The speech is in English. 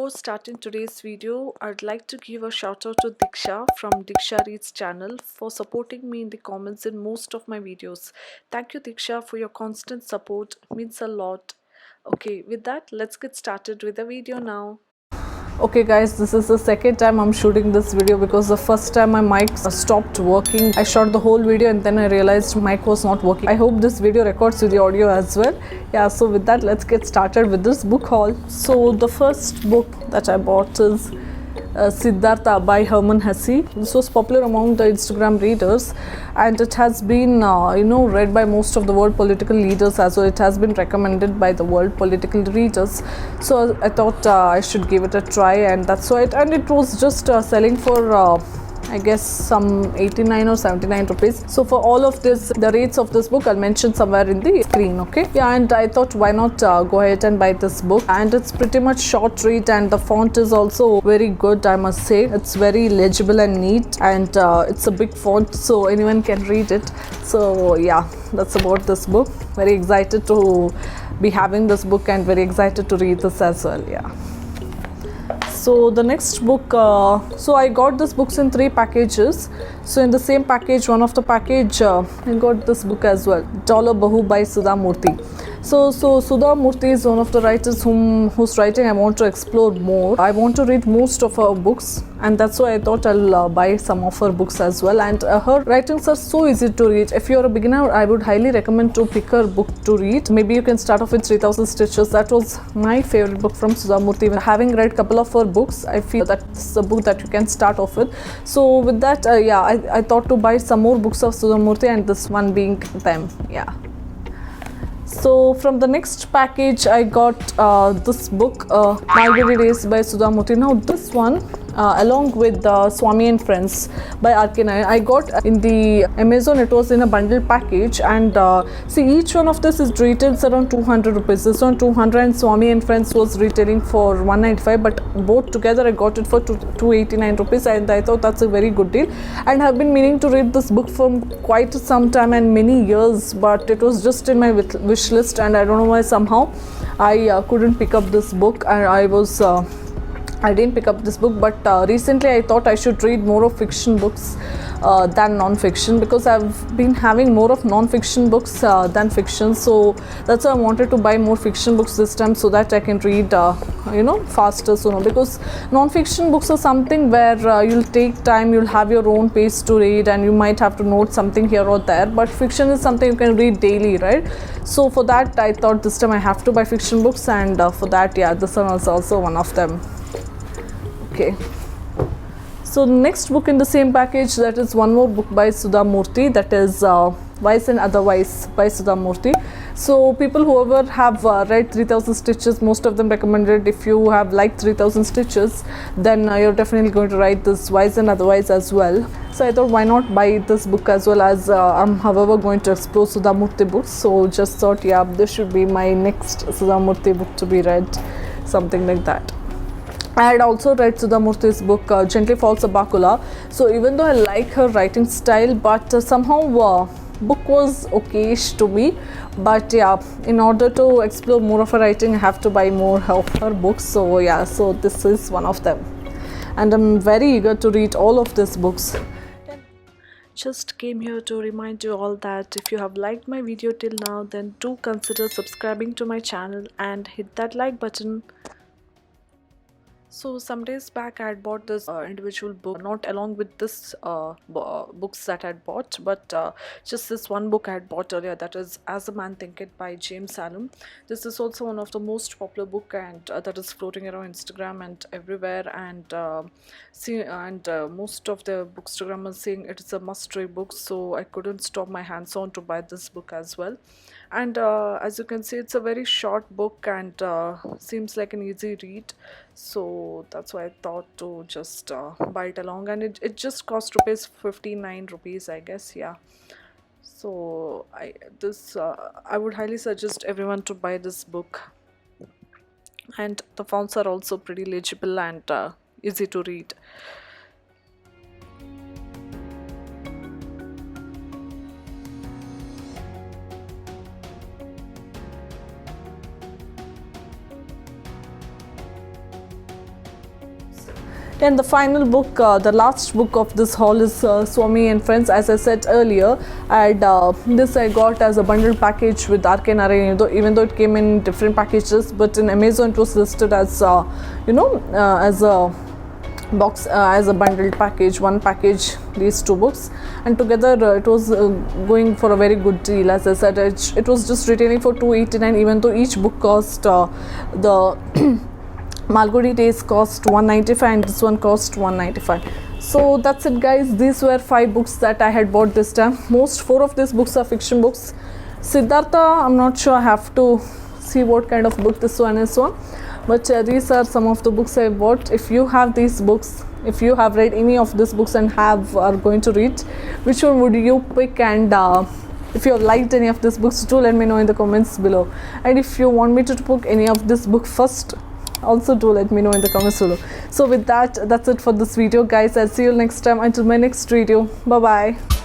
before starting today's video, I'd like to give a shout out to Diksha from Diksha Reads channel for supporting me in the comments in most of my videos. Thank you Diksha for your constant support, means a lot. Okay, with that, let's get started with the video now. Okay guys, this is the second time I'm shooting this video because the first time my mic stopped working. I shot the whole video and then I realized mic was not working. I hope this video records with the audio as well. Yeah, so with that, let's get started with this book haul. So the first book that I bought is Siddhartha by Hermann Hesse. This was popular among the Instagram readers and it has been read by most of the world political leaders as well. It has been recommended by the world political readers, so I thought I should give it a try, and that's why it was just selling for I guess some 89 or 79 rupees. So for all of this, the rates of this book I'll mention somewhere in the screen. Okay, yeah, and I thought why not go ahead and buy this book, and it's pretty much short read and the font is also very good, I must say. It's very legible and neat, and it's a big font so anyone can read it. So yeah, that's about this book. Very excited to be having this book and very excited to read this as well. Yeah. So the next book, so I got this books in 3 packages. So in the same package, one of the package, I got this book as well, Dollar Bahu by Sudha Murthy. So Sudha Murthy is one of the writers whose writing I want to explore more. I want to read most of her books, and that's why I thought I'll buy some of her books as well. And her writings are so easy to read. If you're a beginner, I would highly recommend to pick her book to read. Maybe you can start off with 3000 Stitches. That was my favorite book from Sudha Murthy. Having read a couple of her books, I feel that's a book that you can start off with. So with that, I thought to buy some more books of Sudha Murthy, and this one being them. Yeah. So from the next package, I got this book, Malgudi Days by Sudha Murthy. Now this one, along with Swami and Friends by R.K. Nair, I got in the Amazon. It was in a bundle package, and see, each one of this is retails around 200 rupees. This one 200 and Swami and Friends was retailing for 195, but both together I got it for 289 rupees, and I thought that's a very good deal. And I've been meaning to read this book for quite some time and many years, but it was just in my wish list, and I don't know why somehow I couldn't pick up this book, and I didn't pick up this book. But recently I thought I should read more of fiction books than non-fiction, because I've been having more of non-fiction books than fiction. So that's why I wanted to buy more fiction books this time, so that I can read faster sooner, because non-fiction books are something where you'll take time, you'll have your own pace to read, and you might have to note something here or there. But fiction is something you can read daily, right? So for that, I thought this time I have to buy fiction books, and for that, yeah, this one is also one of them. Okay. So next book in the same package, that is one more book by Sudha Murthy, that is Wise and Otherwise by Sudha Murthy. So people whoever have read 3000 Stitches, most of them recommended. If you have liked 3000 Stitches, then you're definitely going to write this Wise and Otherwise as well. So I thought why not buy this book as well, as I'm however going to explore Sudha Murthy books. So just thought, yeah, this should be my next Sudha Murthy book to be read, something like that. I had also read Sudha Murthy's book, Gently Falls a Bakula. So even though I like her writing style, but somehow book was okayish to me. But yeah, in order to explore more of her writing, I have to buy more of her books. So yeah, so this is one of them, and I'm very eager to read all of these books. Just came here to remind you all that if you have liked my video till now, then do consider subscribing to my channel and hit that like button. So some days back I had bought this individual book, not along with this books that I had bought, but just this one book I had bought earlier, that is As a Man Thinketh by James Allen. This is also one of the most popular book, and that is floating around Instagram and everywhere, and most of the bookstagrammers saying it is a must-read book. So I couldn't stop my hands on to buy this book as well. And as you can see, it's a very short book and seems like an easy read, so that's why I thought to just buy it along, and it just cost 59 rupees, I guess. Yeah, so I would highly suggest everyone to buy this book, and the fonts are also pretty legible and easy to read. And the final book, the last book of this haul is Swami and Friends. As I said earlier, and this I got as a bundle package with RK Narayan, even though it came in different packages, but in Amazon it was listed as as a box, as a bundled package, one package, these two books, and together it was going for a very good deal. As I said, it was just retailing for $2.89, even though each book cost the Malgudi Days cost $195 and this one cost $195. So that's it, guys. These were 5 books that I had bought this time. 4 of these books are fiction books. Siddhartha, I'm not sure, I have to see what kind of book this one is on, but these are some of the books I bought. If you have these books, if you have read any of these books and are going to read, which one would you pick? And if you have liked any of these books, do let me know in the comments below. And if you want me to book any of this book first, also do let me know in the comments below. So with that, that's it for this video, guys. I'll see you next time. Until my next video, bye bye.